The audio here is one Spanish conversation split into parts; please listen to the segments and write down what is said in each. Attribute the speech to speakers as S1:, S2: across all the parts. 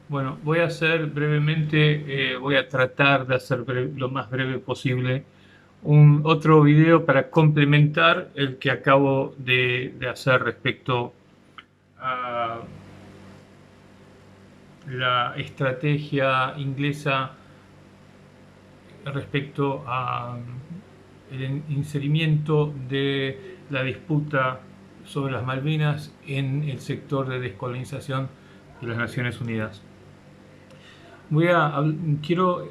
S1: Bueno, voy a hacer brevemente, voy a tratar de hacer lo más breve posible un otro video para complementar el que acabo de hacer respecto a la estrategia inglesa respecto a el inserimiento de la disputa sobre las Malvinas en el sector de descolonización de las Naciones Unidas. Quiero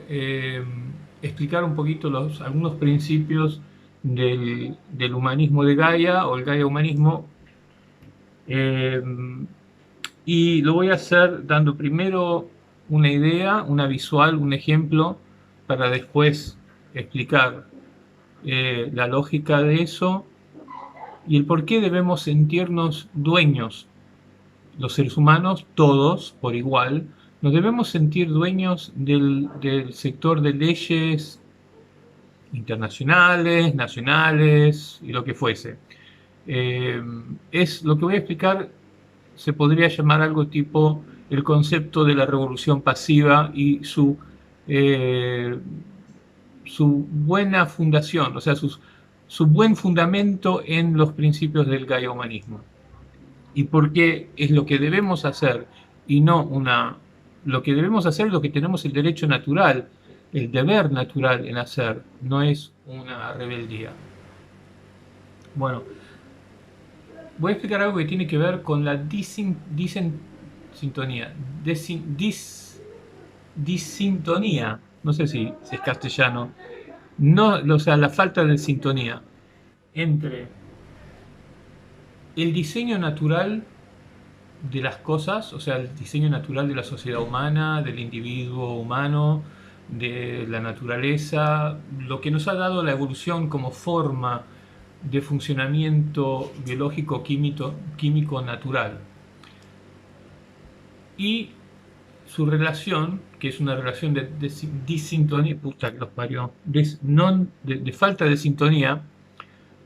S1: explicar un poquito algunos principios del humanismo de Gaia o el Gaia humanismo, eh, y lo voy a hacer dando primero una idea, una visual, un ejemplo, para después explicar la lógica de eso y el por qué debemos sentirnos dueños, los seres humanos, todos por igual, nos debemos sentir dueños del sector de leyes internacionales, nacionales y lo que fuese. Eh, es lo que voy a explicar, se podría llamar algo tipo el concepto de la revolución pasiva y eh, su buena fundación, o sea, su buen fundamento en los principios del gaia-humanismo. Y por qué es lo que debemos hacer y no una... Lo que debemos hacer es lo que tenemos el derecho natural, el deber natural en hacer, no es una rebeldía. Bueno, voy a explicar algo que tiene que ver con la disintonía, disintonía, no sé si es castellano, no, o sea, la falta de sintonía entre el diseño natural de las cosas, o sea, el diseño natural de la sociedad humana, del individuo humano, de la naturaleza, lo que nos ha dado la evolución como forma de funcionamiento biológico químico natural. Y su relación, que es una relación de disintonía, puta que los parió, de falta de sintonía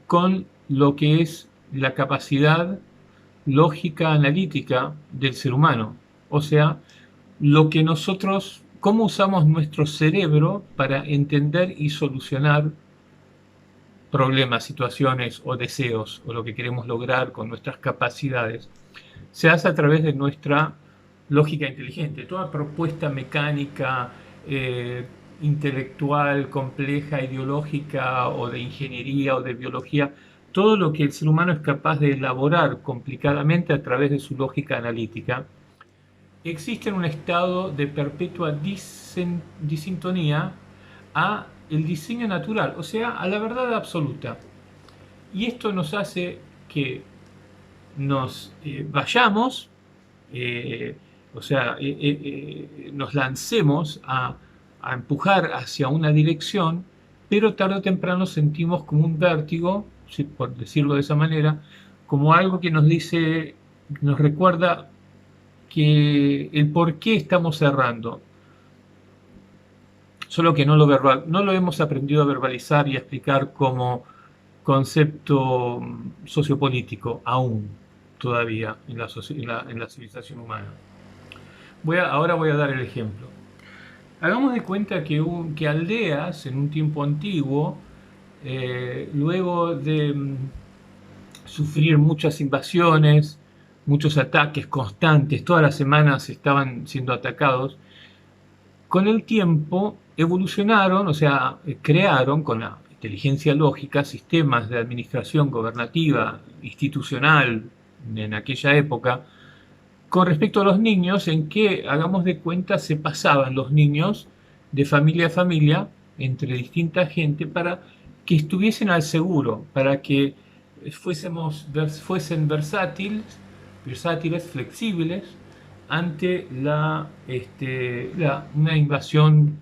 S1: con lo que es la capacidad lógica analítica del ser humano. O sea, lo que nosotros, cómo usamos nuestro cerebro para entender y solucionar problemas, situaciones o deseos, o lo que queremos lograr con nuestras capacidades, se hace a través de nuestra lógica inteligente. Toda propuesta mecánica, intelectual, compleja, ideológica o de ingeniería o de biología, todo lo que el ser humano es capaz de elaborar complicadamente a través de su lógica analítica, existe en un estado de perpetua disintonía a el diseño natural, o sea, a la verdad absoluta. Y esto nos hace que nos vayamos, eh, o sea, nos lancemos a empujar hacia una dirección, pero tarde o temprano sentimos como un vértigo, por decirlo de esa manera, como algo que nos dice, nos recuerda que el por qué estamos errando, solo que no lo hemos aprendido a verbalizar y a explicar como concepto sociopolítico aún todavía en la civilización humana. Ahora voy a dar el ejemplo. Hagamos de cuenta que aldeas en un tiempo antiguo, luego de sufrir muchas invasiones, muchos ataques constantes, todas las semanas estaban siendo atacados, con el tiempo evolucionaron, o sea, crearon con la inteligencia lógica sistemas de administración gobernativa, institucional en aquella época, con respecto a los niños, en que, hagamos de cuenta, se pasaban los niños de familia a familia entre distinta gente para que estuviesen al seguro, para que fuesen versátiles, flexibles ante una invasión,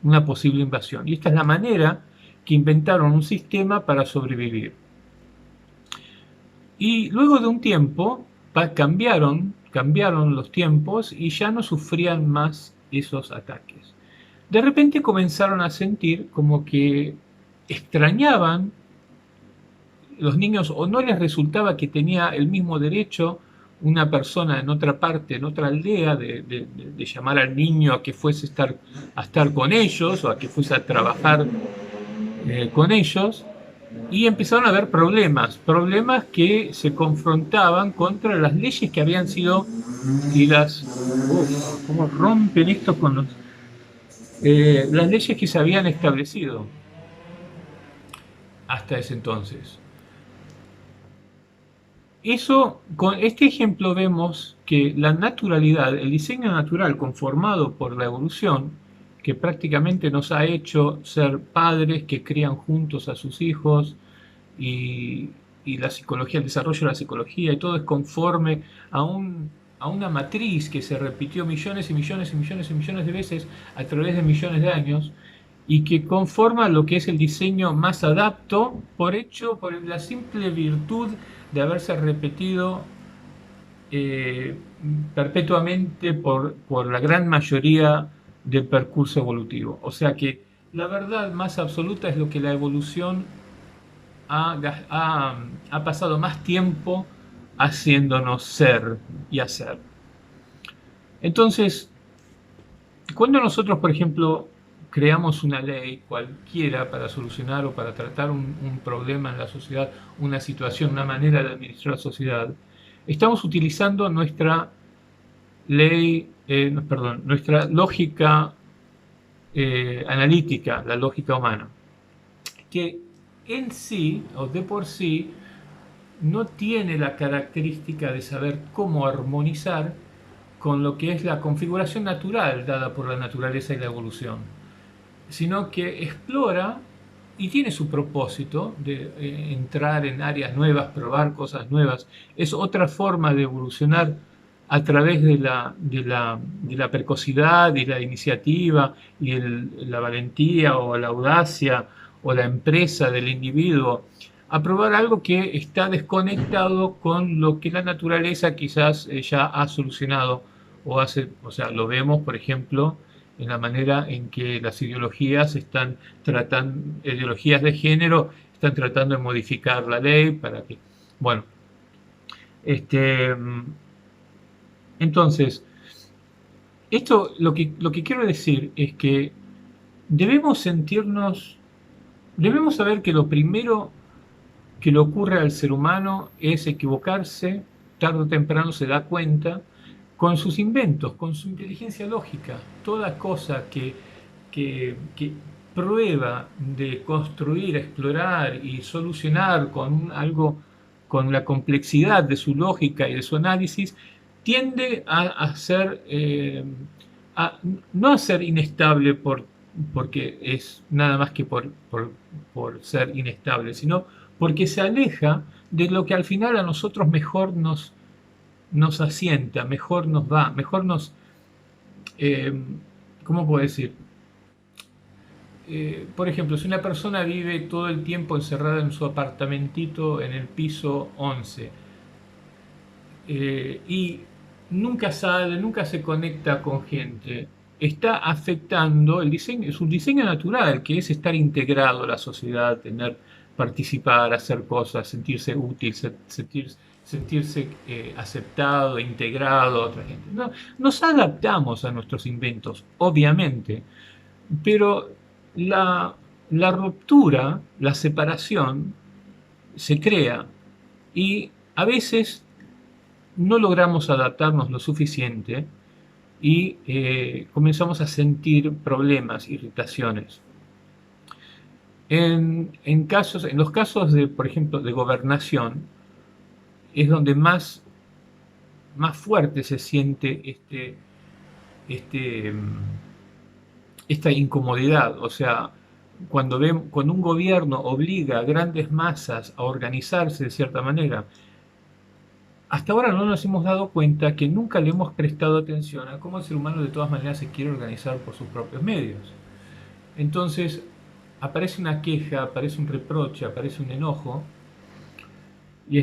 S1: una posible invasión. Y esta es la manera que inventaron un sistema para sobrevivir. Y luego de un tiempo cambiaron los tiempos y ya no sufrían más esos ataques. De repente comenzaron a sentir como que extrañaban los niños, o no les resultaba que tenía el mismo derecho una persona en otra parte, en otra aldea, de llamar al niño a que fuese a estar con ellos o a que fuese a trabajar con ellos, y empezaron a haber problemas que se confrontaban contra las leyes que habían sido y cómo rompen esto con las leyes que se habían establecido hasta ese entonces. Eso, con este ejemplo vemos que la naturalidad, el diseño natural conformado por la evolución, que prácticamente nos ha hecho ser padres que crían juntos a sus hijos, y, y la psicología, el desarrollo de la psicología, y todo es conforme a, a una matriz que se repitió millones y millones y millones y millones de veces a través de millones de años, y que conforma lo que es el diseño más adapto por la simple virtud de haberse repetido eh, perpetuamente por la gran mayoría del percurso evolutivo. O sea que la verdad más absoluta es lo que la evolución ha pasado más tiempo haciéndonos ser y hacer. Entonces, cuando nosotros, por ejemplo, creamos una ley cualquiera para solucionar o para tratar un problema en la sociedad, una situación, una manera de administrar la sociedad, estamos utilizando nuestra ley, perdón, nuestra lógica analítica, la lógica humana, que en sí o de por sí no tiene la característica de saber cómo armonizar con lo que es la configuración natural dada por la naturaleza y la evolución, sino que explora y tiene su propósito de entrar en áreas nuevas, probar cosas nuevas. Es otra forma de evolucionar a través de la precocidad y la iniciativa y la valentía o la audacia o la empresa del individuo a probar algo que está desconectado con lo que la naturaleza quizás ya ha solucionado o hace, o sea, lo vemos, por ejemplo, en la manera en que las ideologías están tratando, ideologías de género, están tratando de modificar la ley para que, bueno, este, entonces, esto lo que quiero decir es que debemos sentirnos, debemos saber que lo primero que le ocurre al ser humano es equivocarse, tarde o temprano se da cuenta, con sus inventos, con su inteligencia lógica. Toda cosa que prueba de construir, explorar y solucionar con algo, con la complejidad de su lógica y de su análisis, tiende a ser, no a ser inestable porque es nada más que por ser inestable, sino porque se aleja de lo que al final a nosotros mejor nos asienta, mejor nos va, mejor nos, eh, ¿cómo puedo decir? Por ejemplo, si una persona vive todo el tiempo encerrada en su apartamentito en el piso 11 y nunca sale, nunca se conecta con gente, está afectando el diseño, es un diseño natural, que es estar integrado a la sociedad, tener, participar, hacer cosas, sentirse útil, sentirse aceptado, integrado a otra gente. No, nos adaptamos a nuestros inventos, obviamente, pero la, la ruptura, la separación, se crea y a veces no logramos adaptarnos lo suficiente y comenzamos a sentir problemas, irritaciones. En los casos de, por ejemplo, de gobernación, es donde más fuerte se siente este, esta incomodidad. O sea, cuando un gobierno obliga a grandes masas a organizarse de cierta manera, hasta ahora no nos hemos dado cuenta que nunca le hemos prestado atención a cómo el ser humano de todas maneras se quiere organizar por sus propios medios. Entonces, aparece una queja, aparece un reproche, aparece un enojo, y,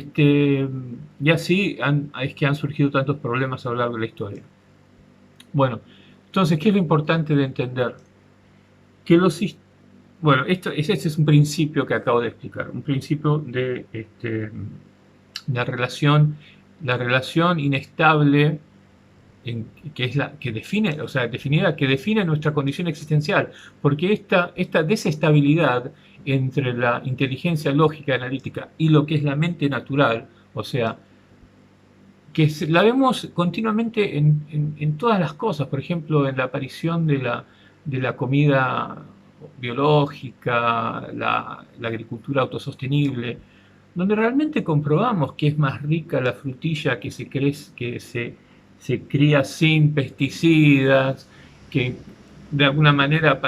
S1: y así es que han surgido tantos problemas a lo largo de la historia. Bueno, entonces, ¿qué es lo importante de entender? Que bueno, este es un principio que acabo de explicar, un principio de la relación la relación inestable que es la que define, o sea, definida, que define nuestra condición existencial, porque esta desestabilidad entre la inteligencia lógica analítica y lo que es la mente natural, o sea, que la vemos continuamente en todas las cosas, por ejemplo, en la aparición de la comida biológica, la agricultura autosostenible, donde realmente comprobamos que es más rica la frutilla que se cría sin pesticidas, que de alguna manera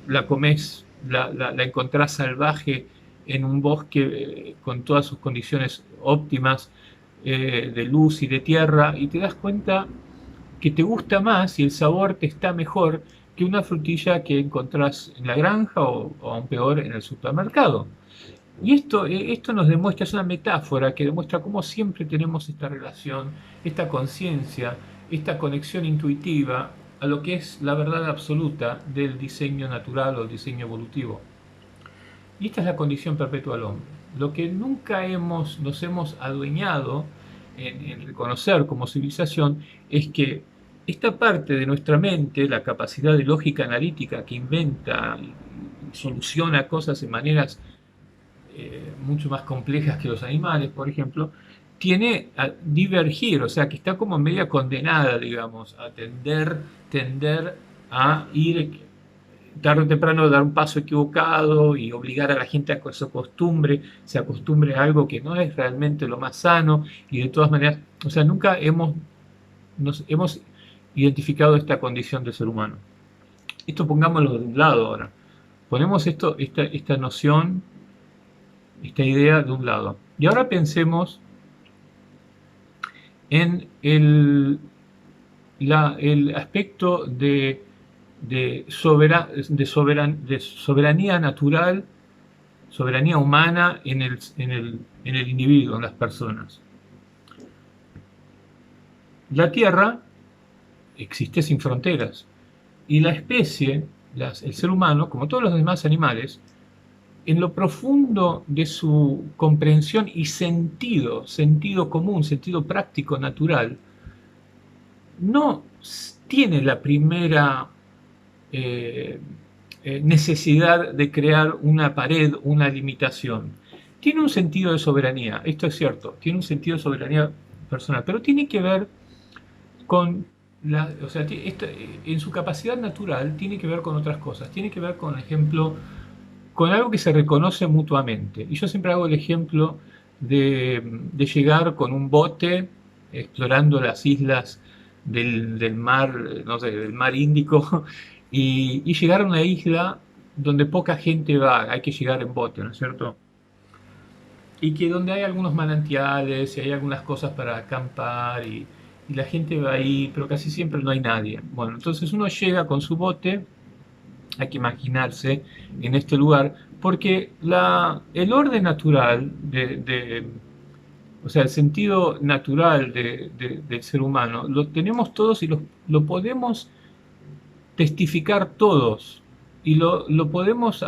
S1: la comes, la encontrás salvaje en un bosque con todas sus condiciones óptimas de luz y de tierra, y te das cuenta que te gusta más y el sabor te está mejor que una frutilla que encontrás en la granja o aún peor en el supermercado. Y esto nos demuestra, es una metáfora que demuestra cómo siempre tenemos esta relación, esta conciencia, esta conexión intuitiva a lo que es la verdad absoluta del diseño natural o el diseño evolutivo. Y esta es la condición perpetua del hombre. Lo que nunca nos hemos adueñado en reconocer como civilización es que esta parte de nuestra mente, la capacidad de lógica analítica que inventa y soluciona cosas de maneras mucho más complejas que los animales, por ejemplo, tiene a divergir, o sea, que está como media condenada, digamos, a tender a ir tarde o temprano, dar un paso equivocado y obligar a la gente a que se acostumbre a algo que no es realmente lo más sano, y de todas maneras, o sea, nunca nos hemos identificado esta condición del ser humano. Esto pongámoslo de un lado ahora. Ponemos esta noción, esta idea de un lado. Y ahora pensemos en el aspecto de soberanía natural, soberanía humana en el individuo, en las personas. La Tierra existe sin fronteras y la especie, el ser humano, como todos los demás animales, en lo profundo de su comprensión y sentido común, sentido práctico, natural, no tiene la primera necesidad de crear una pared, una limitación. Tiene un sentido de soberanía, esto es cierto, tiene un sentido de soberanía personal, pero tiene que ver con o sea, en su capacidad natural tiene que ver con otras cosas, tiene que ver, por ejemplo, con algo que se reconoce mutuamente. Y yo siempre hago el ejemplo de llegar con un bote explorando las islas del mar, no sé, del mar Índico, y llegar a una isla donde poca gente va, hay que llegar en bote, ¿no es cierto? Y que donde hay algunos manantiales y hay algunas cosas para acampar y la gente va ahí, pero casi siempre no hay nadie. Bueno, entonces uno llega con su bote, hay que imaginarse en este lugar, porque el orden natural o sea, el sentido natural del ser humano, lo tenemos todos y lo podemos testificar todos y lo podemos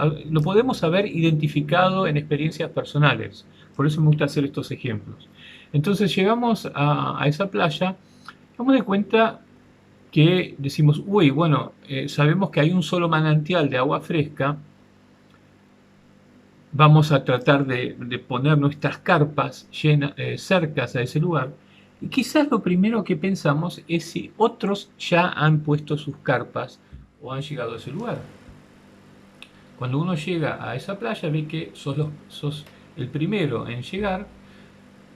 S1: haber identificado en experiencias personales. Por eso me gusta hacer estos ejemplos. Entonces llegamos a esa playa, damos de cuenta que decimos, uy, bueno, sabemos que hay un solo manantial de agua fresca, vamos a tratar de poner nuestras carpas cercas a ese lugar, y quizás lo primero que pensamos es si otros ya han puesto sus carpas o han llegado a ese lugar. Cuando uno llega a esa playa ve que sos el primero en llegar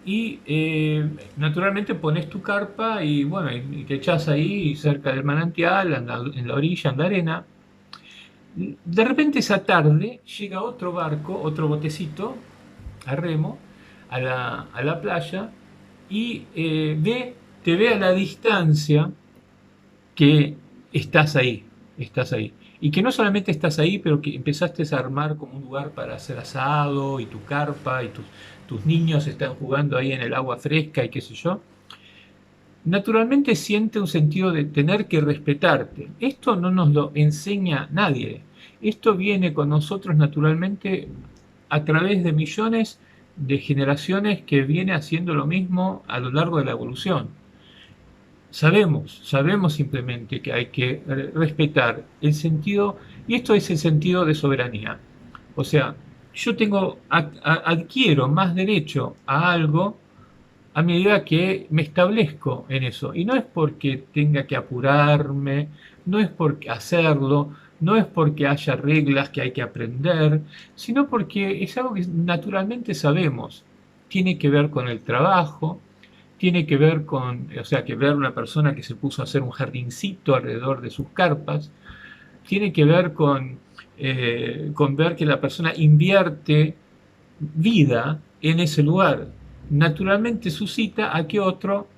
S1: y naturalmente pones tu carpa y bueno, y te echás ahí cerca del manantial, en la orilla, en la arena. De repente esa tarde llega otro barco, otro botecito a remo a la playa y te ve a la distancia que estás ahí, y que no solamente estás ahí, pero que empezaste a armar como un lugar para hacer asado y tu carpa y tus niños están jugando ahí en el agua fresca y qué sé yo. Naturalmente siente un sentido de tener que respetarte. Esto no nos lo enseña nadie. Esto viene con nosotros naturalmente a través de millones de generaciones que viene haciendo lo mismo a lo largo de la evolución. Sabemos simplemente que hay que respetar el sentido, y esto es el sentido de soberanía. O sea, yo adquiero más derecho a algo a medida que me establezco en eso. Y no es porque tenga que apurarme, no es porque hacerlo, no es porque haya reglas que hay que aprender, sino porque es algo que naturalmente sabemos. Tiene que ver con el trabajo, tiene que ver con, o sea, que ver una persona que se puso a hacer un jardincito alrededor de sus carpas, tiene que ver con ver que la persona invierte vida en ese lugar. Naturalmente suscita a que otro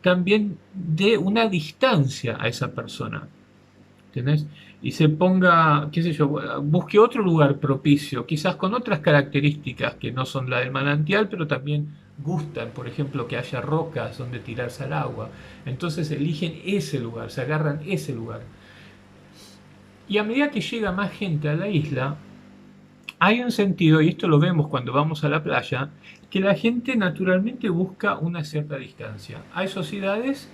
S1: también dé una distancia a esa persona. ¿Entendés? Y se ponga, qué sé yo, busque otro lugar propicio, quizás con otras características que no son la del manantial, pero también gustan, por ejemplo, que haya rocas donde tirarse al agua. Entonces eligen ese lugar, se agarran ese lugar. Y a medida que llega más gente a la isla, hay un sentido, y esto lo vemos cuando vamos a la playa, que la gente naturalmente busca una cierta distancia. Hay sociedades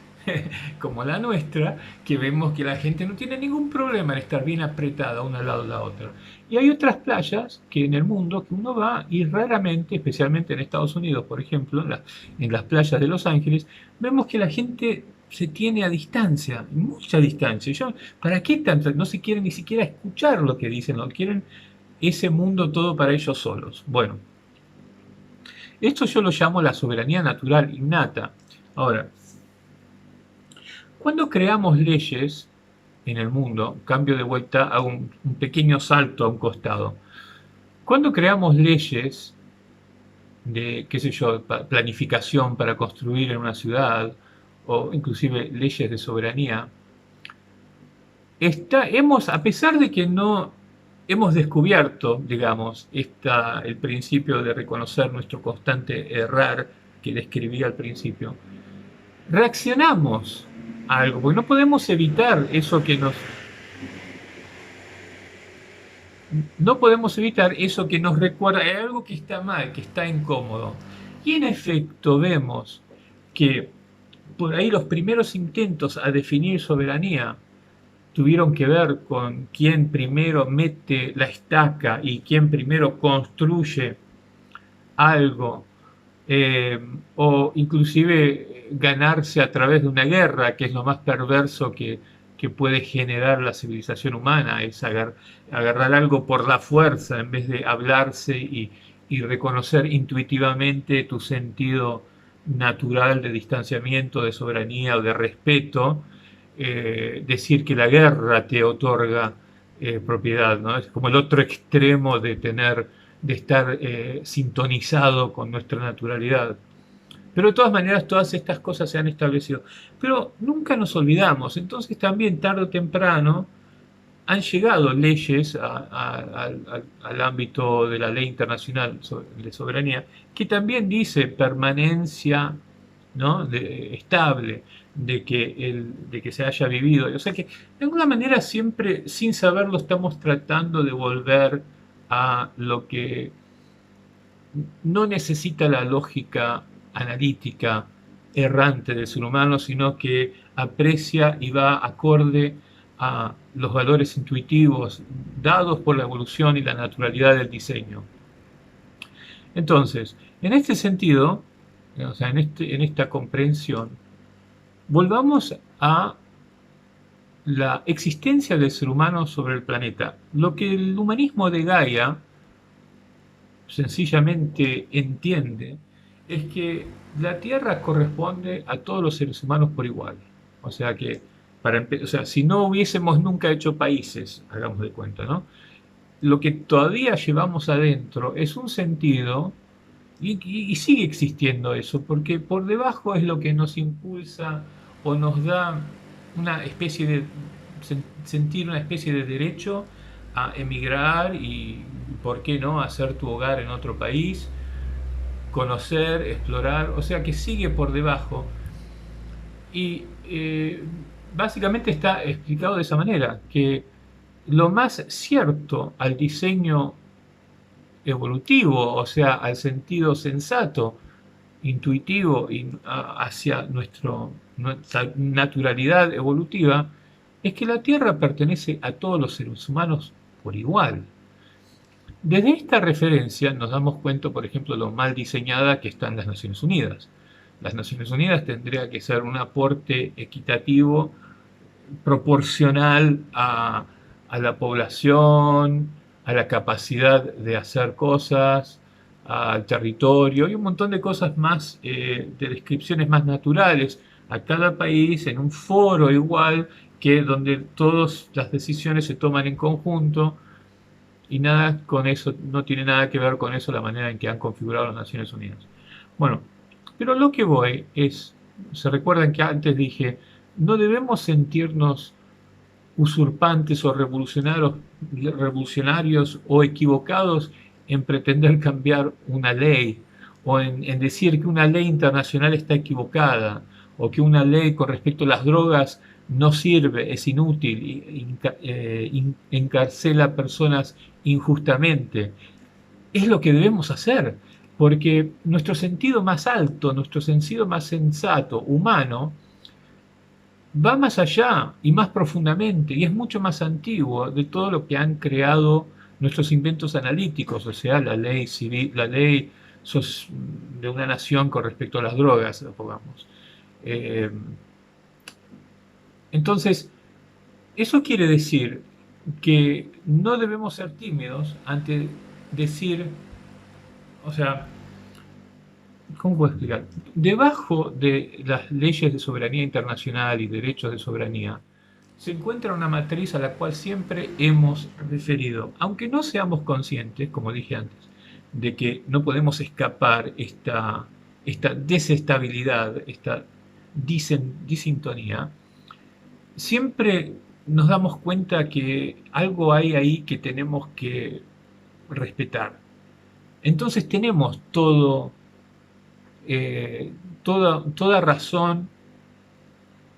S1: como la nuestra, que vemos que la gente no tiene ningún problema en estar bien apretada una al lado de la otra. Y hay otras playas que en el mundo que uno va y raramente, especialmente en Estados Unidos, por ejemplo, en las playas de Los Ángeles, vemos que la gente se tiene a distancia, mucha distancia. ¿Para qué tanto? No se quieren ni siquiera escuchar lo que dicen, no quieren ese mundo todo para ellos solos. Bueno, esto yo lo llamo la soberanía natural innata. Ahora, cuando creamos leyes en el mundo, cambio de vuelta a un pequeño salto a un costado, cuando creamos leyes de, qué sé yo, planificación para construir en una ciudad, o inclusive leyes de soberanía, a pesar de que no hemos descubierto, digamos, el principio de reconocer nuestro constante errar que describí al principio, reaccionamos a algo, porque no podemos evitar eso que no podemos evitar eso que nos recuerda, hay algo que está mal, que está incómodo. Y en efecto vemos que por ahí los primeros intentos a definir soberanía tuvieron que ver con quién primero mete la estaca y quién primero construye algo, eh, o inclusive ganarse a través de una guerra, que es lo más perverso que puede generar la civilización humana, es agarrar algo por la fuerza en vez de hablarse y reconocer intuitivamente tu sentido natural de distanciamiento, de soberanía o de respeto, decir que la guerra te otorga propiedad, ¿no? Es como el otro extremo de estar sintonizado con nuestra naturalidad. Pero de todas maneras todas estas cosas se han establecido. Pero nunca nos olvidamos, entonces también tarde o temprano han llegado leyes al ámbito de la ley internacional de soberanía que también dice permanencia, ¿no? Estable, de que se haya vivido. O sea que de alguna manera siempre, sin saberlo, estamos tratando de volver a lo que no necesita la lógica analítica errante del ser humano, sino que aprecia y va acorde a los valores intuitivos dados por la evolución y la naturalidad del diseño. Entonces, en este sentido, o sea, en esta comprensión, volvamos a la existencia del ser humano sobre el planeta. Lo que el humanismo de Gaia sencillamente entiende es que la Tierra corresponde a todos los seres humanos por igual. O sea que, o sea, si no hubiésemos nunca hecho países, hagamos de cuenta, ¿no? Lo que todavía llevamos adentro es un sentido y sigue existiendo eso, porque por debajo es lo que nos impulsa o nos da una especie de sentir una especie de derecho a emigrar y, ¿por qué no?, hacer tu hogar en otro país, conocer, explorar, o sea que sigue por debajo. Y básicamente está explicado de esa manera, que lo más cierto al diseño evolutivo, o sea, al sentido sensato, intuitivo y hacia nuestra naturalidad evolutiva, es que la Tierra pertenece a todos los seres humanos por igual. Desde esta referencia nos damos cuenta, por ejemplo, lo mal diseñada que están las Naciones Unidas. Las Naciones Unidas tendría que ser un aporte equitativo, proporcional a la población, a la capacidad de hacer cosas, al territorio y un montón de cosas más, de descripciones más naturales a cada país en un foro igual que donde todas las decisiones se toman en conjunto y nada con eso, no tiene nada que ver con eso la manera en que han configurado las Naciones Unidas. Bueno, pero lo que voy es, se recuerdan que antes dije, no debemos sentirnos usurpantes o revolucionarios o equivocados en pretender cambiar una ley o en decir que una ley internacional está equivocada o que una ley con respecto a las drogas no sirve, es inútil, encarcela a personas injustamente. Es lo que debemos hacer, porque nuestro sentido más alto, nuestro sentido más sensato, humano, va más allá y más profundamente y es mucho más antiguo de todo lo que han creado nuestros inventos analíticos, o sea, la ley civil, la ley de una nación con respecto a las drogas, pongamos. Eh, entonces, eso quiere decir que no debemos ser tímidos ante decir, o sea, ¿cómo puedo explicar? Debajo de las leyes de soberanía internacional y derechos de soberanía, se encuentra una matriz a la cual siempre hemos referido, aunque no seamos conscientes, como dije antes, de que no podemos escapar esta desestabilidad, esta disintonía, siempre nos damos cuenta que algo hay ahí que tenemos que respetar. Entonces tenemos toda razón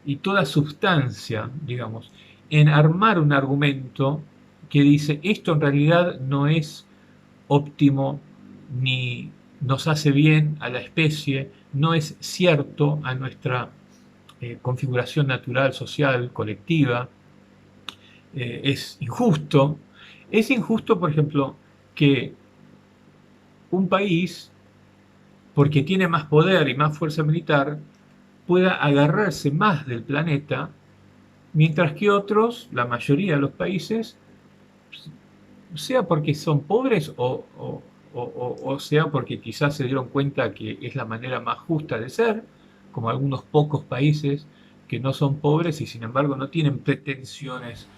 S1: y toda sustancia, digamos, en armar un argumento que dice esto en realidad no es óptimo ni nos hace bien a la especie, no es cierto a nuestra configuración natural, social, colectiva, es injusto. Es injusto, por ejemplo, que un país, porque tiene más poder y más fuerza militar, pueda agarrarse más del planeta, mientras que otros, la mayoría de los países, sea porque son pobres o sea porque quizás se dieron cuenta que es la manera más justa de ser, como algunos pocos países que no son pobres y sin embargo no tienen pretensiones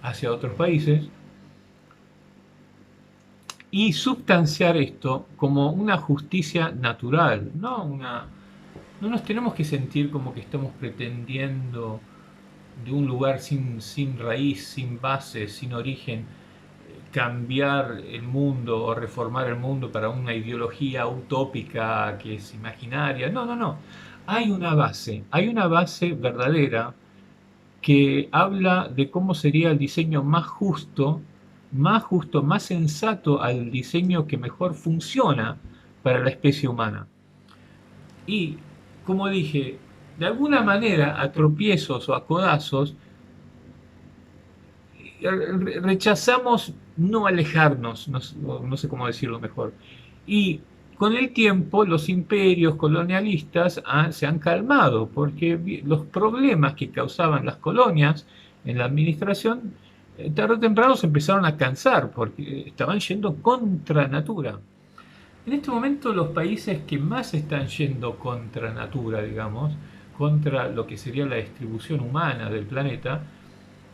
S1: hacia otros países, y sustanciar esto como una justicia natural, no nos tenemos que sentir como que estamos pretendiendo de un lugar sin raíz, sin base, sin origen, cambiar el mundo o reformar el mundo para una ideología utópica que es imaginaria. No, no, no. Hay una base verdadera que habla de cómo sería el diseño más justo, más sensato al diseño que mejor funciona para la especie humana. Y, como dije, de alguna manera, a tropiezos o a codazos, rechazamos no alejarnos, no sé cómo decirlo mejor. Y con el tiempo los imperios colonialistas se han calmado porque los problemas que causaban las colonias en la administración, tarde o temprano se empezaron a cansar porque estaban yendo contra natura. En este momento los países que más están yendo contra natura, digamos, contra lo que sería la distribución humana del planeta,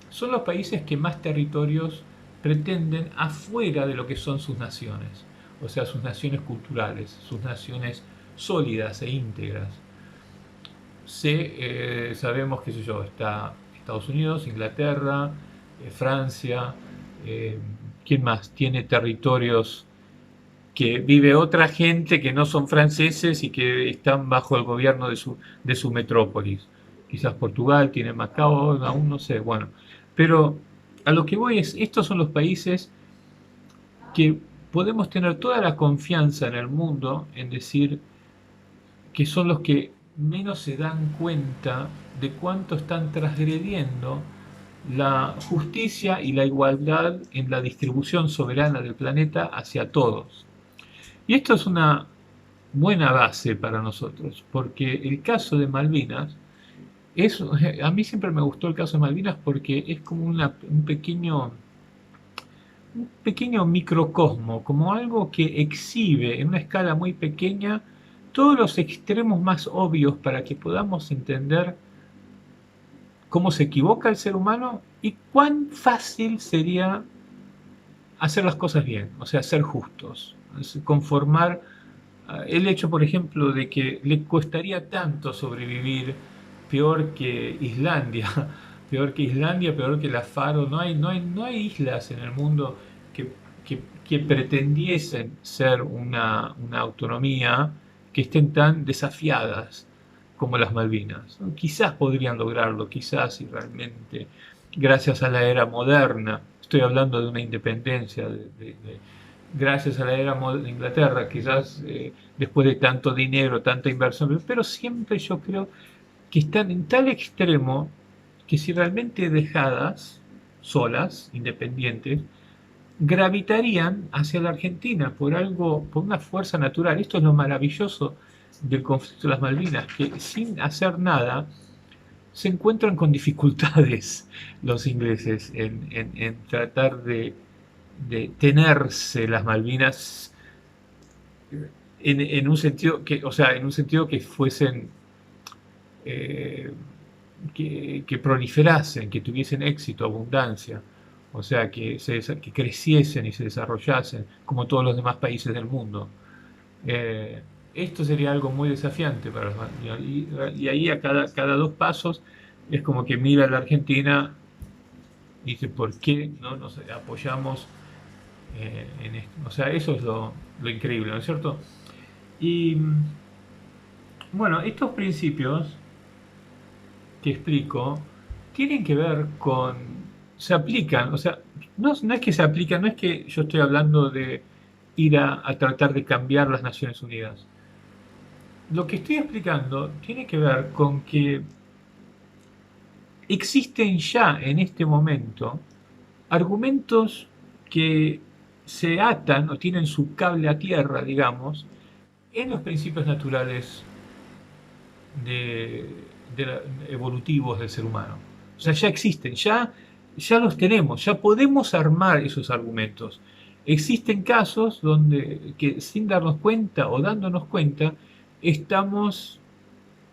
S1: son los países que más territorios pretenden afuera de lo que son sus naciones, o sea, sus naciones culturales, sus naciones sólidas e íntegras. Sabemos, qué sé yo, está Estados Unidos, Inglaterra, Francia, eh, ¿quién más? Tiene territorios que vive otra gente que no son franceses y que están bajo el gobierno de su metrópolis. Quizás Portugal tiene Macao, aún no sé, bueno. Pero a lo que voy es, estos son los países que podemos tener toda la confianza en el mundo en decir que son los que menos se dan cuenta de cuánto están transgrediendo la justicia y la igualdad en la distribución soberana del planeta hacia todos. Y esto es una buena base para nosotros, porque el caso de Malvinas es, a mí siempre me gustó el caso de Malvinas porque es como un pequeño microcosmo, como algo que exhibe en una escala muy pequeña todos los extremos más obvios para que podamos entender cómo se equivoca el ser humano y cuán fácil sería hacer las cosas bien, o sea, ser justos, conformar el hecho, por ejemplo, de que le costaría tanto sobrevivir peor que Islandia, peor que la Faro, no hay islas en el mundo que, que pretendiesen ser una autonomía que estén tan desafiadas como las Malvinas. Quizás podrían lograrlo, quizás si realmente, gracias a la era moderna, estoy hablando de una independencia, gracias a la era de Inglaterra, quizás después de tanto dinero, tanta inversión, pero siempre yo creo que están en tal extremo que si realmente dejadas, solas, independientes, gravitarían hacia la Argentina por algo, por una fuerza natural. Esto es lo maravilloso del conflicto de las Malvinas, que sin hacer nada se encuentran con dificultades los ingleses en tratar de tenerse las Malvinas en un sentido que, o sea, en un sentido que fuesen eh, que proliferasen, que tuviesen éxito, abundancia, o sea, que creciesen y se desarrollasen como todos los demás países del mundo. Eh, Esto sería algo muy desafiante para los y ahí a cada dos pasos es como que mira a la Argentina y dice, ¿por qué no nos apoyamos en esto? O sea, eso es lo increíble, ¿no es cierto? Y bueno, estos principios que explico tienen que ver con, se aplican, o sea, no es que se aplican, no es que yo estoy hablando de ir a tratar de cambiar las Naciones Unidas. Lo que estoy explicando tiene que ver con que existen ya en este momento argumentos que se atan o tienen su cable a tierra, digamos, en los principios naturales de, evolutivos del ser humano. O sea, ya existen, ya los tenemos, ya podemos armar esos argumentos. Existen casos donde que sin darnos cuenta o dándonos cuenta estamos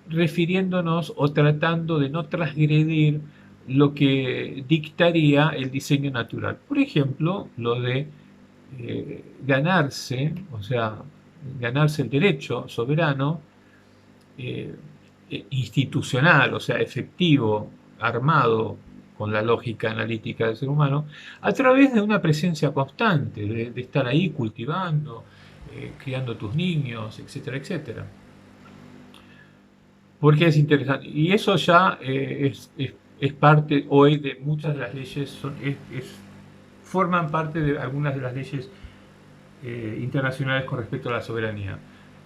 S1: refiriéndonos o tratando de no transgredir lo que dictaría el diseño natural. Por ejemplo, lo de ganarse, o sea, ganarse el derecho soberano eh, institucional, o sea, efectivo, armado con la lógica analítica del ser humano, a través de una presencia constante, de estar ahí cultivando, criando tus niños, etcétera, etcétera. Porque es interesante. Y eso ya es parte hoy de muchas de las leyes, forman parte de algunas de las leyes internacionales con respecto a la soberanía.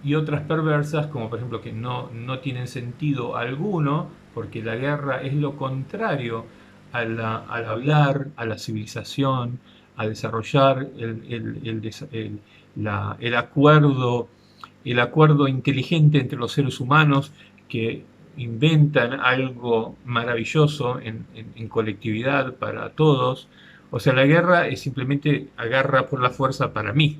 S1: Y otras perversas, como por ejemplo que no tienen sentido alguno, porque la guerra es lo contrario al hablar, a la civilización, a desarrollar el acuerdo inteligente entre los seres humanos que inventan algo maravilloso en colectividad para todos. O sea, la guerra es simplemente agarra por la fuerza para mí.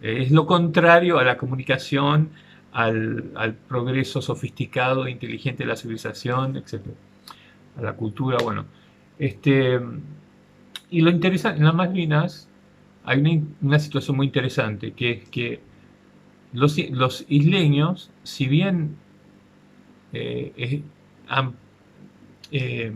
S1: Es lo contrario a la comunicación, al progreso sofisticado e inteligente de la civilización, etcétera, a la cultura, bueno. Este, y lo interesante, en las Malvinas hay una situación muy interesante, que es que los isleños, si bien han, eh,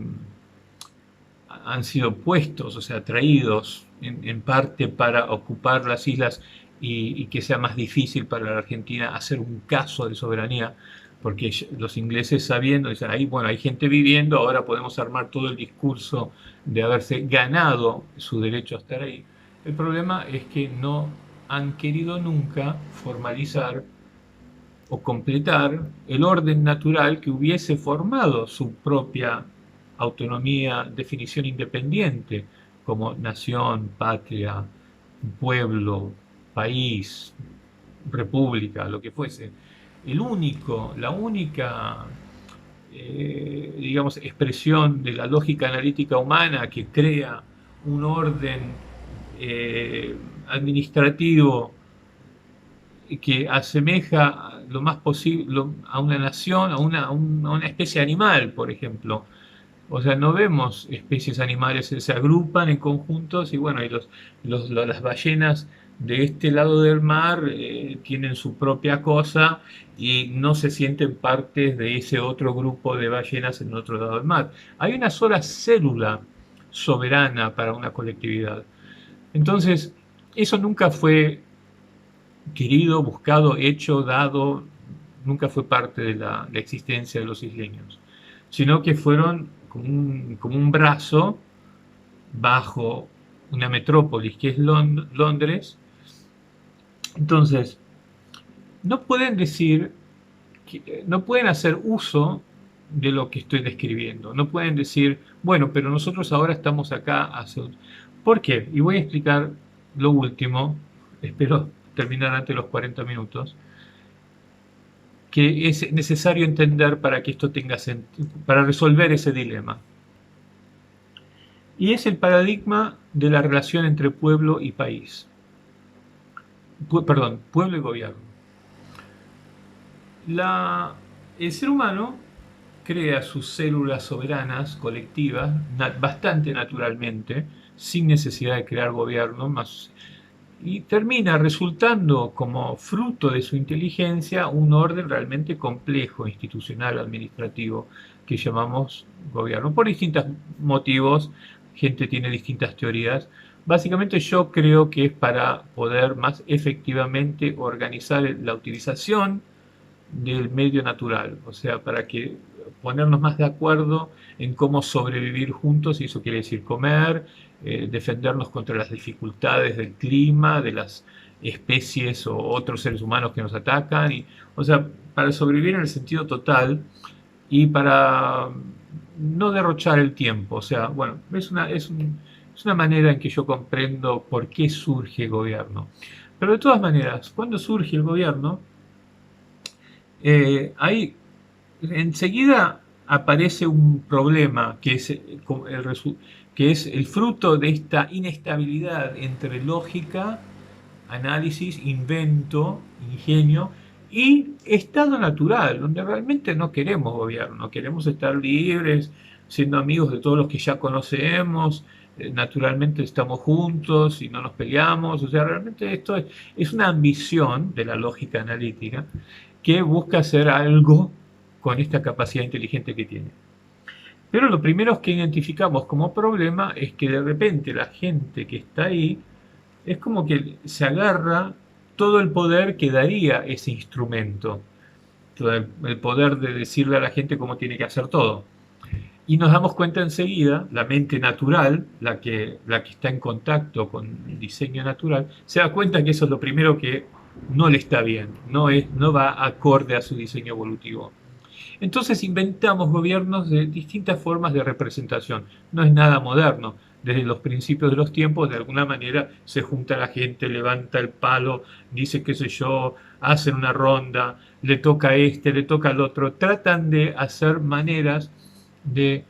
S1: han sido puestos, o sea, traídos en parte para ocupar las islas y que sea más difícil para la Argentina hacer un caso de soberanía, porque los ingleses sabiendo, dicen, ahí, bueno, hay gente viviendo, ahora podemos armar todo el discurso de haberse ganado su derecho a estar ahí. El problema es que no han querido nunca formalizar o completar el orden natural que hubiese formado su propia autonomía, definición independiente, como nación, patria, pueblo, país, república, lo que fuese. La única, digamos, expresión de la lógica analítica humana que crea un orden eh, administrativo que asemeja lo más posible a una nación, a una especie animal, por ejemplo. O sea, no vemos especies animales, se agrupan en conjuntos y bueno, y las ballenas de este lado del mar tienen su propia cosa y no se sienten partes de ese otro grupo de ballenas en otro lado del mar. Hay una sola célula soberana para una colectividad. Entonces, eso nunca fue querido, buscado, hecho, dado, nunca fue parte de la existencia de los isleños, sino que fueron como un brazo bajo una metrópolis que es Londres. Entonces, no pueden decir, no pueden hacer uso de lo que estoy describiendo. No pueden decir, bueno, pero nosotros ahora estamos acá. ¿Por qué? Y voy a explicar lo último, espero terminar antes de los 40 minutos, que es necesario entender para que esto tenga sentido, para resolver ese dilema. Y es el paradigma de la relación entre pueblo y país. Perdón, pueblo y gobierno. El ser humano crea sus células soberanas, colectivas, bastante naturalmente, sin necesidad de crear gobierno, y termina resultando como fruto de su inteligencia un orden realmente complejo, institucional, administrativo, que llamamos gobierno, por distintos motivos. Gente tiene distintas teorías. Básicamente yo creo que es para poder más efectivamente organizar la utilización del medio natural, o sea, para que ponernos más de acuerdo en cómo sobrevivir juntos, y eso quiere decir comer, defendernos contra las dificultades del clima, de las especies o otros seres humanos que nos atacan, o sea, para sobrevivir en el sentido total y para no derrochar el tiempo. O sea, bueno, es una manera en que yo comprendo por qué surge el gobierno. Pero de todas maneras, cuando surge el gobierno, ahí enseguida aparece un problema que es el fruto de esta inestabilidad entre lógica, análisis, invento, ingenio y estado natural, donde realmente no queremos gobierno, queremos estar libres, siendo amigos de todos los que ya conocemos, naturalmente estamos juntos y no nos peleamos. O sea, realmente es una ambición de la lógica analítica que busca hacer algo con esta capacidad inteligente que tiene. Pero lo primero que identificamos como problema es que de repente la gente que está ahí es como que se agarra todo el poder que daría ese instrumento, todo el poder de decirle a la gente cómo tiene que hacer todo. Y nos damos cuenta enseguida, la mente natural, la que está en contacto con el diseño natural, se da cuenta que eso es lo primero que no le está bien, no va acorde a su diseño evolutivo. Entonces inventamos gobiernos de distintas formas de representación. No es nada moderno. Desde los principios de los tiempos, de alguna manera, se junta la gente, levanta el palo, dice qué sé yo, hacen una ronda, le toca a este, le toca al otro. Tratan de hacer maneras de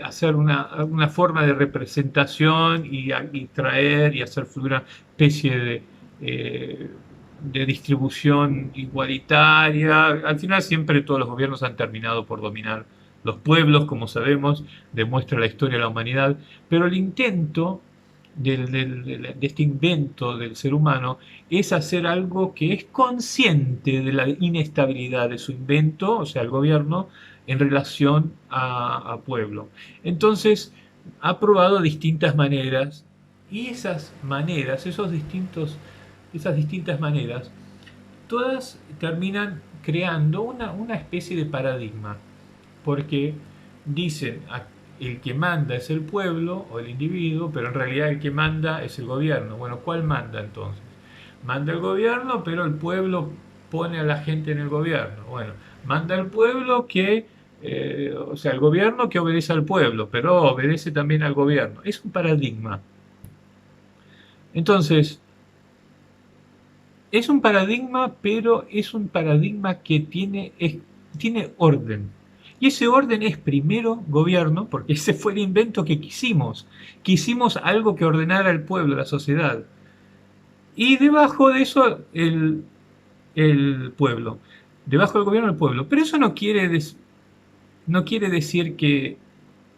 S1: hacer una forma de representación y traer y hacer fluir una especie de distribución igualitaria. Al final siempre todos los gobiernos han terminado por dominar los pueblos, como sabemos, demuestra la historia de la humanidad, pero el intento de este invento del ser humano es hacer algo que es consciente de la inestabilidad de su invento, o sea, el gobierno, en relación a pueblo. Entonces, ha probado distintas maneras y esas maneras, esas distintas maneras, todas terminan creando una especie de paradigma, porque dicen, el que manda es el pueblo o el individuo, pero en realidad el que manda es el gobierno. Bueno, ¿cuál manda entonces? Manda el gobierno, pero el pueblo pone a la gente en el gobierno. Bueno, manda el pueblo que, o sea, el gobierno que obedece al pueblo, pero obedece también al gobierno. Es un paradigma. Entonces, es un paradigma, pero es un paradigma que tiene orden. Y ese orden es primero gobierno, porque ese fue el invento que quisimos. Quisimos algo que ordenara al pueblo, la sociedad. Y debajo de eso el pueblo. Debajo del gobierno el pueblo. Pero eso no quiere decir que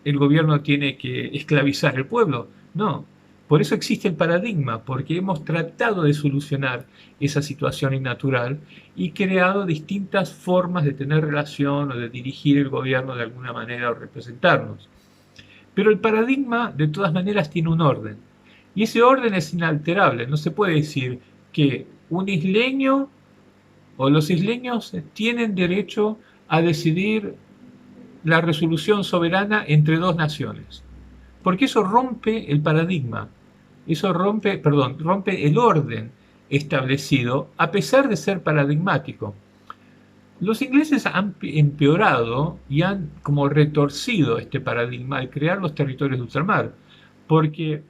S1: el gobierno tiene que esclavizar al pueblo. No. Por eso existe el paradigma, porque hemos tratado de solucionar esa situación innatural y creado distintas formas de tener relación o de dirigir el gobierno de alguna manera o representarnos. Pero el paradigma, de todas maneras, tiene un orden. Y ese orden es inalterable. No se puede decir que un isleño o los isleños tienen derecho a decidir la resolución soberana entre dos naciones. Porque eso rompe el paradigma, eso rompe el orden establecido, a pesar de ser paradigmático. Los ingleses han empeorado y han como retorcido este paradigma al crear los territorios de ultramar, porque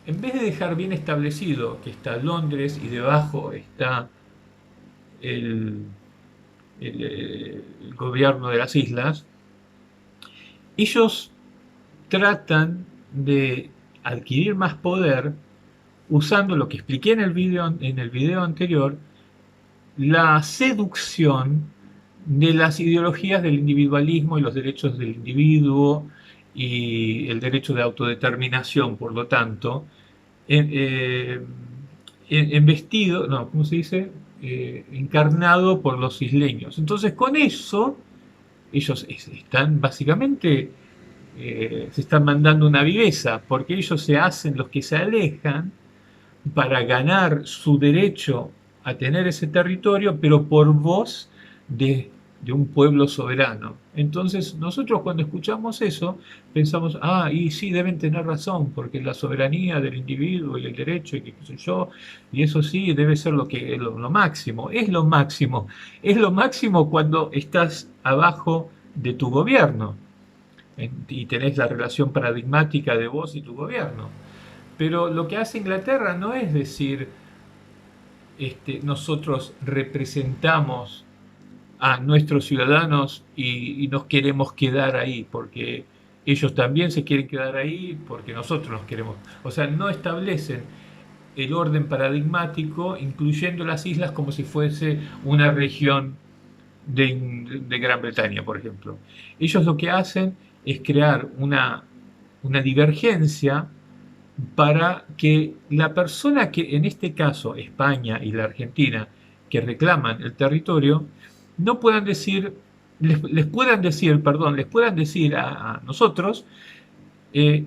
S1: en vez de dejar bien establecido que está Londres y debajo está el, el gobierno de las islas, ellos tratan de adquirir más poder usando lo que expliqué en el video anterior, la seducción de las ideologías del individualismo y los derechos del individuo y el derecho de autodeterminación, por lo tanto, en vestido, no, ¿cómo se dice? Encarnado por los isleños. Entonces, con eso, ellos están básicamente, se están mandando una viveza, porque ellos se hacen los que se alejan para ganar su derecho a tener ese territorio, pero por voz de un pueblo soberano. Entonces, nosotros cuando escuchamos eso, pensamos, y sí, deben tener razón, porque la soberanía del individuo y el derecho, y qué sé yo, y eso sí, debe ser lo máximo. Es lo máximo cuando estás abajo de tu gobierno y tenés la relación paradigmática de vos y tu gobierno. Pero lo que hace Inglaterra no es decir, nosotros representamos a nuestros ciudadanos y nos queremos quedar ahí, porque ellos también se quieren quedar ahí, porque nosotros nos queremos. O sea, no establecen el orden paradigmático, incluyendo las islas como si fuese una región de Gran Bretaña, por ejemplo. Ellos lo que hacen es crear una divergencia para que la persona que, en este caso España y la Argentina, que reclaman el territorio, no puedan decir, les puedan decir, perdón, les puedan decir a nosotros,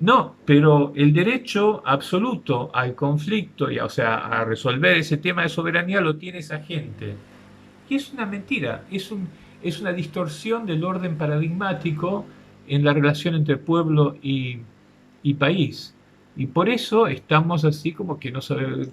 S1: no, pero el derecho absoluto al conflicto, o sea, a resolver ese tema de soberanía lo tiene esa gente. Y es una mentira, es una distorsión del orden paradigmático en la relación entre pueblo y país. Y por eso estamos así como que no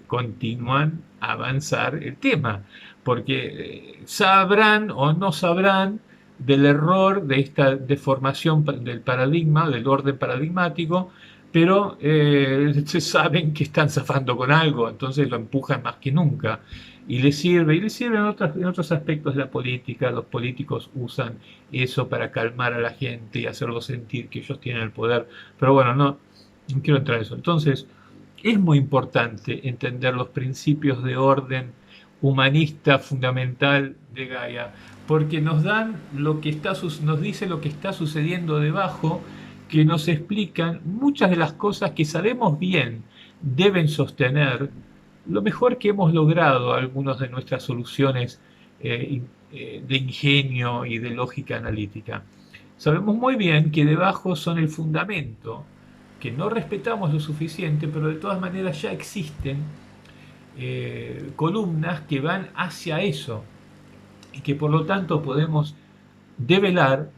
S1: continúan a avanzar el tema, porque sabrán o no sabrán del error de esta deformación del paradigma, del orden paradigmático, pero se saben que están zafando con algo, entonces lo empujan más que nunca. Y les sirve en otros aspectos de la política. Los políticos usan eso para calmar a la gente y hacerlos sentir que ellos tienen el poder. Pero bueno, no quiero entrar en eso. Entonces, es muy importante entender los principios de orden humanista fundamental de Gaia, porque nos dan nos dice lo que está sucediendo debajo, que nos explican muchas de las cosas que sabemos bien deben sostener lo mejor que hemos logrado algunas de nuestras soluciones de ingenio y de lógica analítica. Sabemos muy bien que debajo son el fundamento, que no respetamos lo suficiente, pero de todas maneras ya existen columnas que van hacia eso y que por lo tanto podemos revelar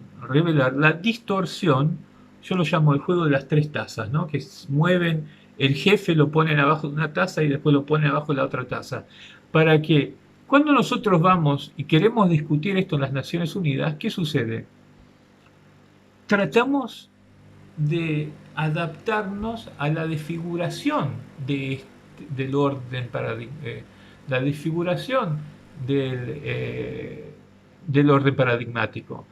S1: la distorsión yo lo llamo el juego de las tres tazas, ¿no? Que mueven, el jefe lo ponen abajo de una taza y después lo pone abajo de la otra taza. Para que cuando nosotros vamos y queremos discutir esto en las Naciones Unidas, ¿qué sucede? Tratamos de adaptarnos a la desfiguración del orden la desfiguración del orden paradigmático.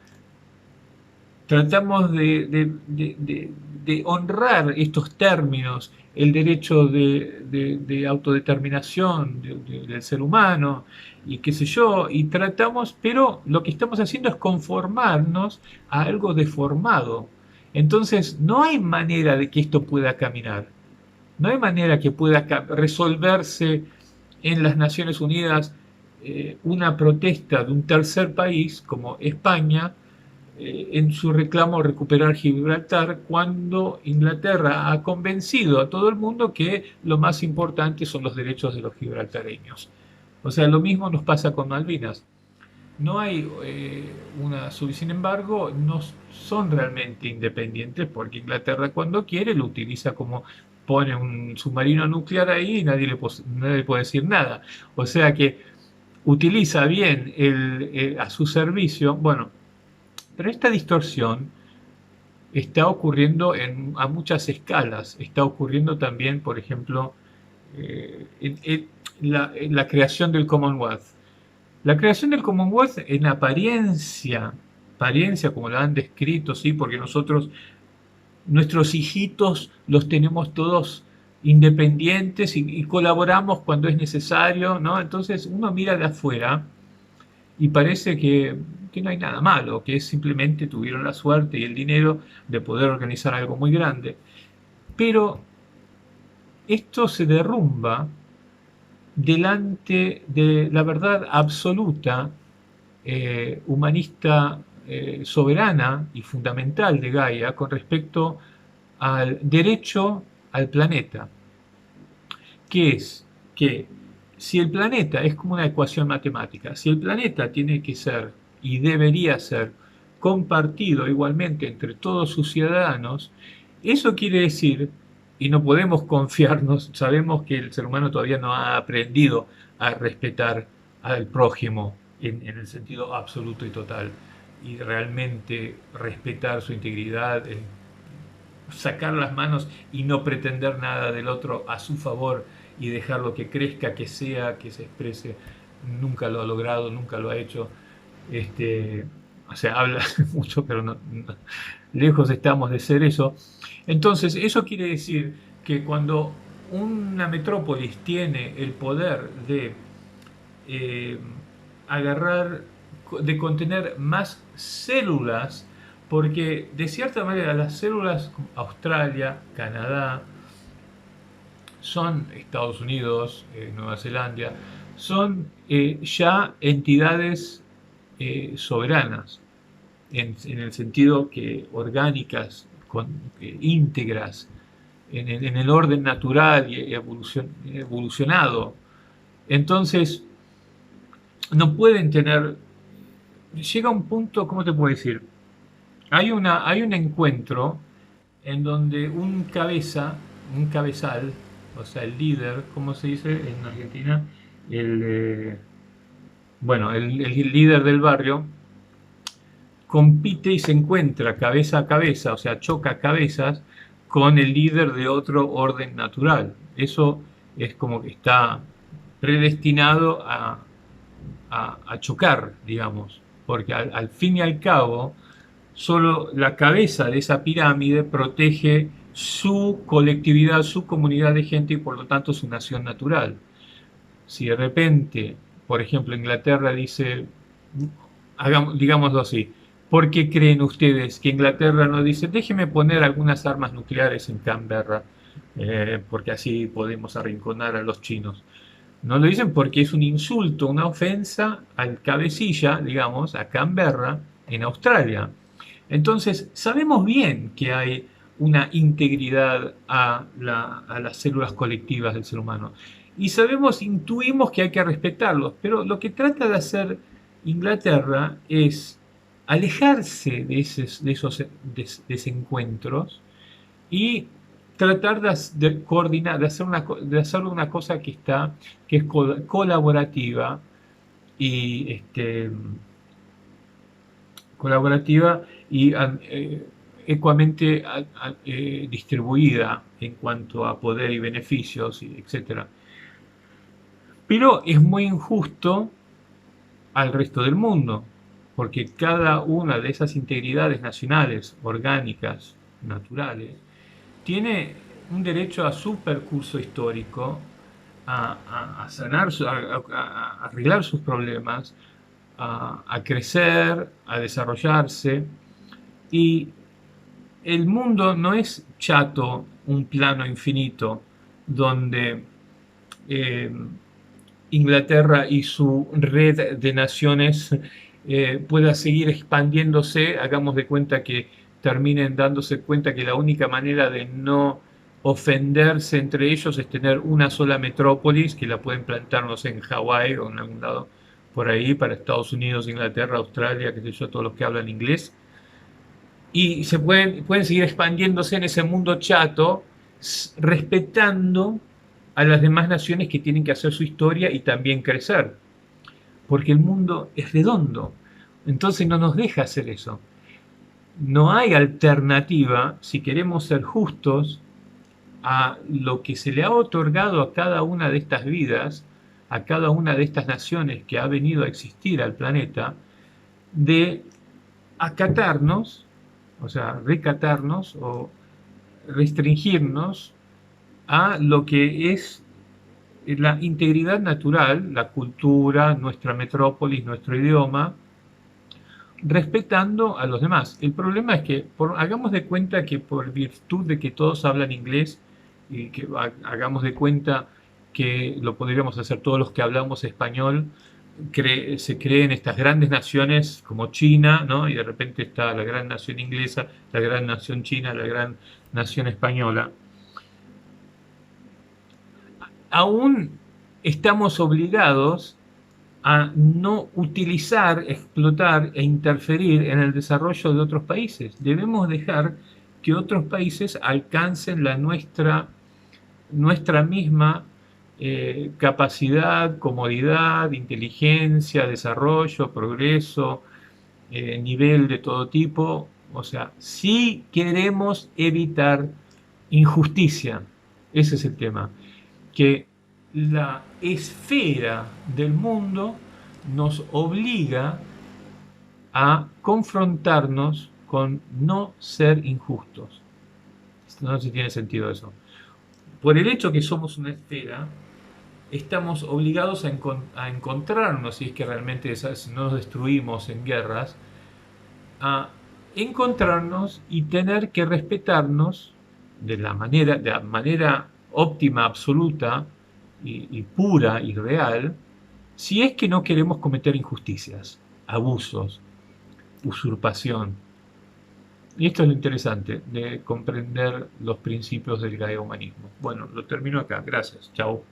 S1: Tratamos de honrar estos términos, el derecho de autodeterminación del ser humano y qué sé yo, y tratamos, pero lo que estamos haciendo es conformarnos a algo deformado. Entonces, no hay manera de que esto pueda caminar. No hay manera que pueda resolverse en las Naciones Unidas una protesta de un tercer país como España en su reclamo a recuperar Gibraltar cuando Inglaterra ha convencido a todo el mundo que lo más importante son los derechos de los gibraltareños. O sea, lo mismo nos pasa con Malvinas. No hay sin embargo, no son realmente independientes porque Inglaterra cuando quiere lo utiliza como pone un submarino nuclear ahí y nadie le puede decir nada. O sea que utiliza bien a su servicio, bueno, pero esta distorsión está ocurriendo a muchas escalas. Está ocurriendo también, por ejemplo, en la creación del Commonwealth. La creación del Commonwealth en apariencia como la han descrito, sí, porque nuestros hijitos los tenemos todos independientes y colaboramos cuando es necesario, ¿no? Entonces uno mira de afuera y parece que no hay nada malo, que simplemente tuvieron la suerte y el dinero de poder organizar algo muy grande. Pero esto se derrumba delante de la verdad absoluta, humanista, soberana y fundamental de Gaia con respecto al derecho al planeta, que es que si el planeta es como una ecuación matemática, si el planeta tiene que ser y debería ser compartido igualmente entre todos sus ciudadanos, eso quiere decir, y no podemos confiarnos, sabemos que el ser humano todavía no ha aprendido a respetar al prójimo en el sentido absoluto y total, y realmente respetar su integridad, sacar las manos y no pretender nada del otro a su favor y dejarlo que crezca, que sea, que se exprese. Nunca lo ha logrado, nunca lo ha hecho. O sea, habla mucho, pero lejos estamos de ser eso. Entonces, eso quiere decir que cuando una metrópolis tiene el poder de agarrar, de contener más células, porque de cierta manera las células Australia, Canadá, son Estados Unidos, Nueva Zelanda, son ya entidades soberanas, en el sentido que orgánicas, íntegras, en el orden natural y evolucionado. Entonces, no pueden tener... Llega un punto, ¿cómo te puedo decir? Hay un encuentro en donde un cabezal, o sea, el líder, ¿cómo se dice en Argentina? El líder del barrio compite y se encuentra cabeza a cabeza, o sea, choca cabezas con el líder de otro orden natural. Eso es como que está predestinado a chocar, digamos, porque al fin y al cabo, solo la cabeza de esa pirámide protege su colectividad, su comunidad de gente y por lo tanto su nación natural. Si de repente, por ejemplo, Inglaterra dice, digámoslo así, ¿por qué creen ustedes que Inglaterra no dice, déjeme poner algunas armas nucleares en Canberra, porque así podemos arrinconar a los chinos? No lo dicen porque es un insulto, una ofensa al cabecilla, digamos, a Canberra, en Australia. Entonces, sabemos bien que hay una integridad a las células colectivas del ser humano. Y intuimos que hay que respetarlos, pero lo que trata de hacer Inglaterra es alejarse de esos desencuentros y tratar de coordinar, de hacer una cosa que es colaborativa y colaborativa y ecuamente distribuida en cuanto a poder y beneficios, etcétera. Pero es muy injusto al resto del mundo, porque cada una de esas integridades nacionales, orgánicas, naturales, tiene un derecho a su percurso histórico, a sanar, a arreglar sus problemas, a crecer, a desarrollarse. Y el mundo no es chato, un plano infinito, donde eh, Inglaterra y su red de naciones pueda seguir expandiéndose. Hagamos de cuenta que terminen dándose cuenta que la única manera de no ofenderse entre ellos es tener una sola metrópolis, que la pueden plantar, no sé, en Hawái o en algún lado por ahí, para Estados Unidos, Inglaterra, Australia, qué sé yo, todos los que hablan inglés. Y pueden seguir expandiéndose en ese mundo chato, respetando a las demás naciones que tienen que hacer su historia y también crecer. Porque el mundo es redondo. Entonces no nos deja hacer eso. No hay alternativa, si queremos ser justos, a lo que se le ha otorgado a cada una de estas vidas, a cada una de estas naciones que ha venido a existir al planeta, de acatarnos, o sea, recatarnos o restringirnos a lo que es la integridad natural, la cultura, nuestra metrópolis, nuestro idioma, respetando a los demás. El problema es que hagamos de cuenta que por virtud de que todos hablan inglés y que hagamos de cuenta que lo podríamos hacer todos los que hablamos español, se creen estas grandes naciones como China, ¿no? Y de repente está la gran nación inglesa, la gran nación china, la gran nación española. Aún estamos obligados a no utilizar, explotar e interferir en el desarrollo de otros países. Debemos dejar que otros países alcancen nuestra misma capacidad, comodidad, inteligencia, desarrollo, progreso, nivel de todo tipo. O sea, si queremos evitar injusticia, ese es el tema, que la esfera del mundo nos obliga a confrontarnos con no ser injustos. No sé si tiene sentido eso. Por el hecho que somos una esfera, estamos obligados a encontrarnos, si es que realmente no nos destruimos en guerras, a encontrarnos y tener que respetarnos de la manera óptima, absoluta y pura y real, si es que no queremos cometer injusticias, abusos, usurpación. Y esto es lo interesante de comprender los principios del gaeo-humanismo. Bueno, lo termino acá. Gracias. Chao.